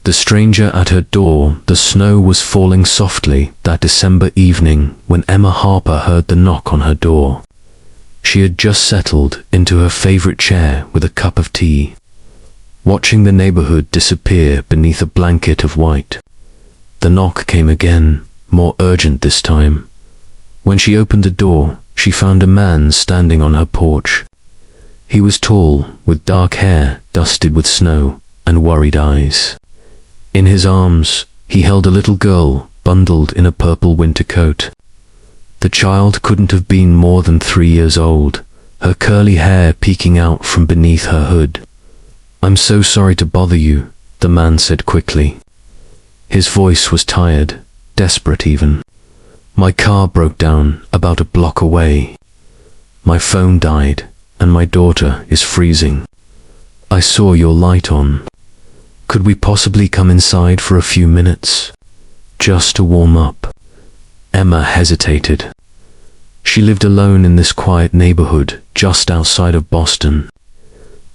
The stranger at her door. The snow was falling softly that December evening when Emma Harper heard the knock on her door. She had just settled into her favorite chair with a cup of tea, watching the neighborhood disappear beneath a blanket of white. The knock came again, more urgent this time. When she opened the door, she found a man standing on her porch. He was tall, with dark hair dusted with snow, and worried eyes. In his arms, he held a little girl bundled in a purple winter coat. The child couldn't have been more than 3 years old, her curly hair peeking out from beneath her hood. "I'm so sorry to bother you," the man said quickly. His voice was tired, desperate even. "My car broke down about a block away. My phone died, and my daughter is freezing. I saw your light on. Could we possibly come inside for a few minutes? Just to warm up?" Emma hesitated. She lived alone in this quiet neighborhood just outside of Boston.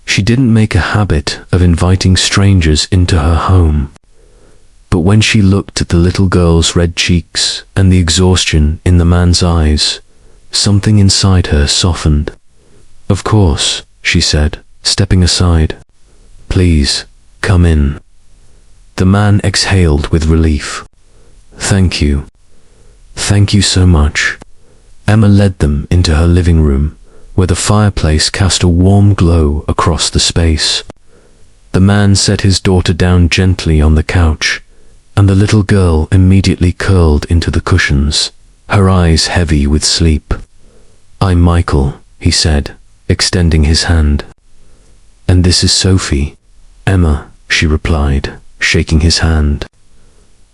She didn't make a habit of inviting strangers into her home. But when she looked at the little girl's red cheeks and the exhaustion in the man's eyes, something inside her softened. "Of course," she said, stepping aside. "Please, come in." The man exhaled with relief. "Thank you. Thank you so much." Emma led them into her living room, where the fireplace cast a warm glow across the space. The man set his daughter down gently on the couch, and the little girl immediately curled into the cushions, her eyes heavy with sleep. "I'm Michael," he said, extending his hand. "And this is Sophie." "Emma," she replied, shaking his hand.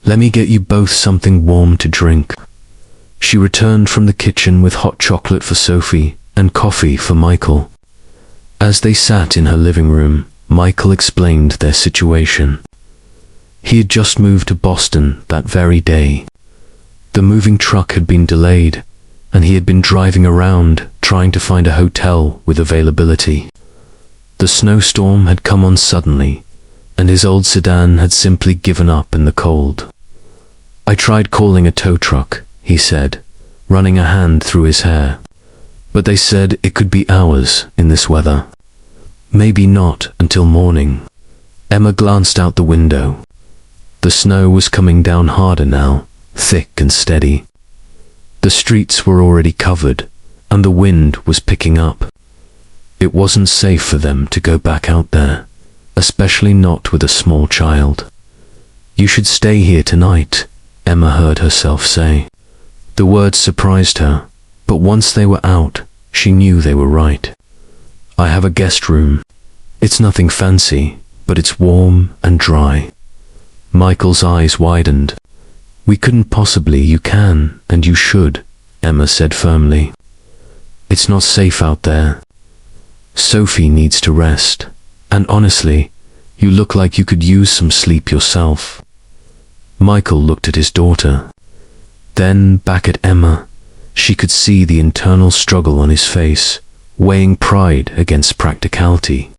"Let me get you both something warm to drink." She returned from the kitchen with hot chocolate for Sophie and coffee for Michael. As they sat in her living room, Michael explained their situation. He had just moved to Boston that very day. The moving truck had been delayed, and he had been driving around trying to find a hotel with availability. The snowstorm had come on suddenly, and his old sedan had simply given up in the cold. "I tried calling a tow truck," he said, running a hand through his hair. "But they said it could be hours in this weather. Maybe not until morning." Emma glanced out the window. The snow was coming down harder now, thick and steady. The streets were already covered, and the wind was picking up. It wasn't safe for them to go back out there, especially not with a small child. "You should stay here tonight," Emma heard herself say. The words surprised her, but once they were out, she knew they were right. "I have a guest room. It's nothing fancy, but it's warm and dry." Michael's eyes widened. "We couldn't possibly." "You can, and you should," Emma said firmly. "It's not safe out there. Sophie needs to rest, and honestly, you look like you could use some sleep yourself." Michael looked at his daughter, then back at Emma. She could see the internal struggle on his face, weighing pride against practicality,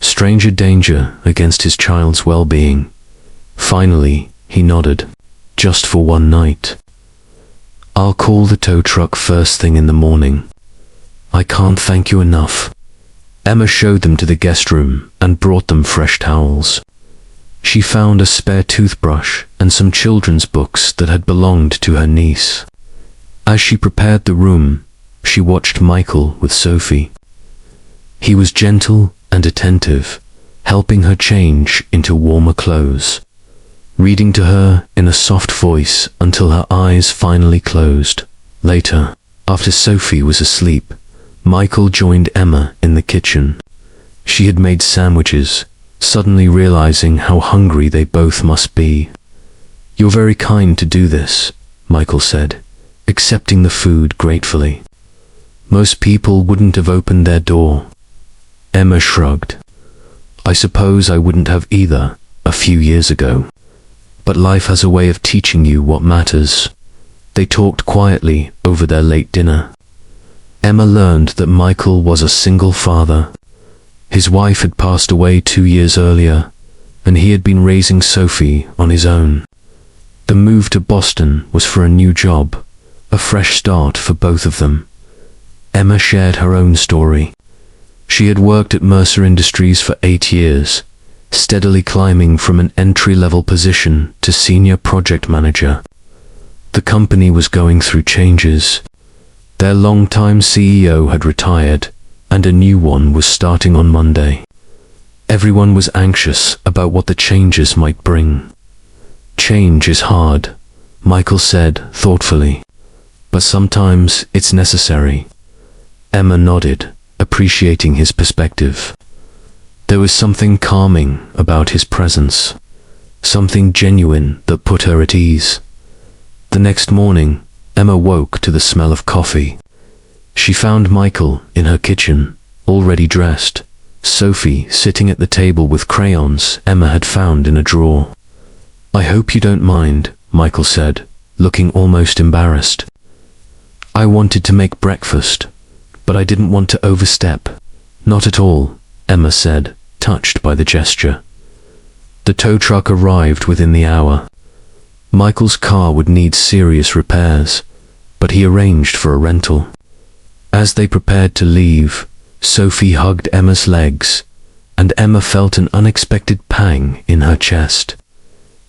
stranger danger against his child's well-being. Finally, he nodded. "Just for one night. I'll call the tow truck first thing in the morning." "I can't thank you enough." Emma showed them to the guest room and brought them fresh towels. She found a spare toothbrush and some children's books that had belonged to her niece. As she prepared the room, she watched Michael with Sophie. He was gentle and attentive, helping her change into warmer clothes, reading to her in a soft voice until her eyes finally closed. Later, after Sophie was asleep, Michael joined Emma in the kitchen. She had made sandwiches, suddenly realizing how hungry they both must be. "You're very kind to do this," Michael said, accepting the food gratefully. "Most people wouldn't have opened their door." Emma shrugged. "I suppose I wouldn't have either, a few years ago. But life has a way of teaching you what matters." They talked quietly over their late dinner. Emma learned that Michael was a single father. His wife had passed away 2 years earlier, and he had been raising Sophie on his own. The move to Boston was for a new job, a fresh start for both of them. Emma shared her own story. She had worked at Mercer Industries for 8 years, steadily climbing from an entry-level position to senior project manager. The company was going through changes. Their longtime CEO had retired, and a new one was starting on Monday. Everyone was anxious about what the changes might bring. Change is hard, Michael said thoughtfully, but sometimes it's necessary. Emma nodded, appreciating his perspective. There was something calming about his presence, something genuine that put her at ease. The next morning, Emma woke to the smell of coffee. She found Michael in her kitchen, already dressed, Sophie sitting at the table with crayons Emma had found in a drawer. "I hope you don't mind," Michael said, looking almost embarrassed. "I wanted to make breakfast, but I didn't want to overstep." "Not at all," Emma said, touched by the gesture. The tow truck arrived within the hour. Michael's car would need serious repairs, but he arranged for a rental. As they prepared to leave, Sophie hugged Emma's legs, and Emma felt an unexpected pang in her chest.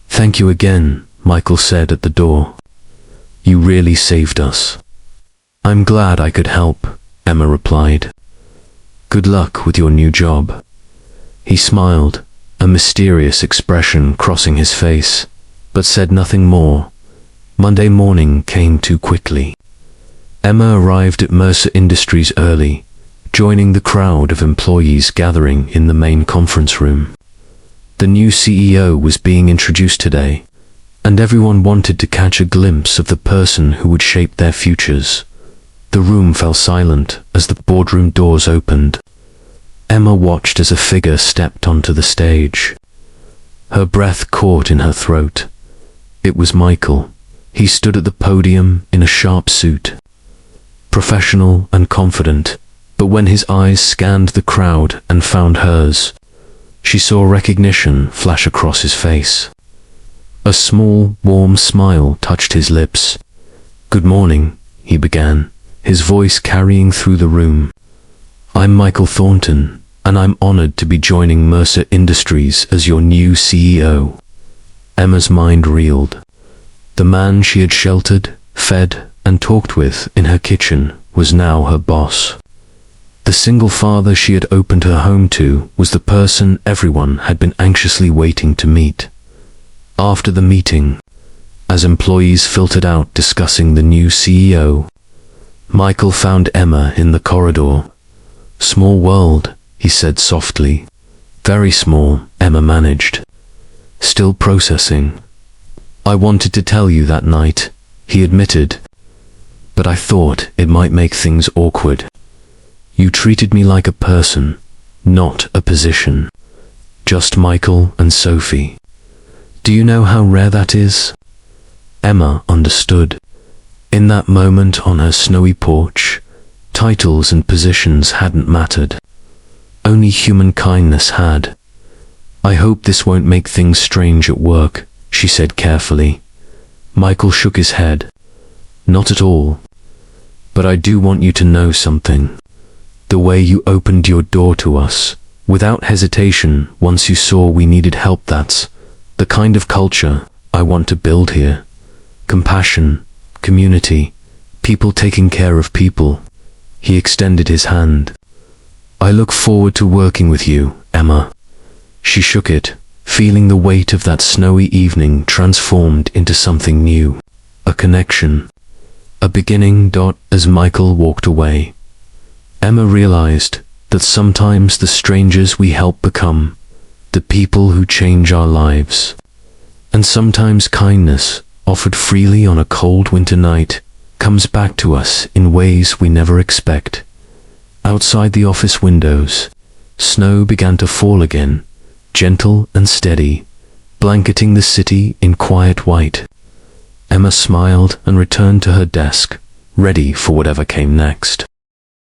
"Thank you again," Michael said at the door. "You really saved us." "I'm glad I could help," Emma replied. "Good luck with your new job." He smiled, a mysterious expression crossing his face, but said nothing more. Monday morning came too quickly. Emma arrived at Mercer Industries early, joining the crowd of employees gathering in the main conference room. The new CEO was being introduced today, and everyone wanted to catch a glimpse of the person who would shape their futures. The room fell silent as the boardroom doors opened. Emma watched as a figure stepped onto the stage. Her breath caught in her throat. It was Michael. He stood at the podium in a sharp suit, professional and confident, but when his eyes scanned the crowd and found hers, she saw recognition flash across his face. A small, warm smile touched his lips. "Good morning," he began, his voice carrying through the room. "I'm Michael Thornton, and I'm honored to be joining Mercer Industries as your new CEO." Emma's mind reeled. The man she had sheltered, fed, and talked with in her kitchen was now her boss. The single father she had opened her home to was the person everyone had been anxiously waiting to meet. After the meeting, as employees filtered out discussing the new CEO, Michael found Emma in the corridor. "Small world," he said softly. "Very small," Emma managed. "Still processing." "I wanted to tell you that night," he admitted, "but I thought it might make things awkward. You treated me like a person, not a position. Just Michael and Sophie. Do you know how rare that is?" Emma understood. In that moment on her snowy porch, titles and positions hadn't mattered. Only human kindness had. "I hope this won't make things strange at work," she said carefully. Michael shook his head. "Not at all. But I do want you to know something. The way you opened your door to us, without hesitation, once you saw we needed help, that's the kind of culture I want to build here. Compassion, community, people taking care of people." He extended his hand. "I look forward to working with you, Emma." She shook it, feeling the weight of that snowy evening transformed into something new. A connection. A beginning. As Michael walked away, Emma realized that sometimes the strangers we help become the people who change our lives. And sometimes kindness, offered freely on a cold winter night, comes back to us in ways we never expect. Outside the office windows, snow began to fall again, gentle and steady, blanketing the city in quiet white. Emma smiled and returned to her desk, ready for whatever came next.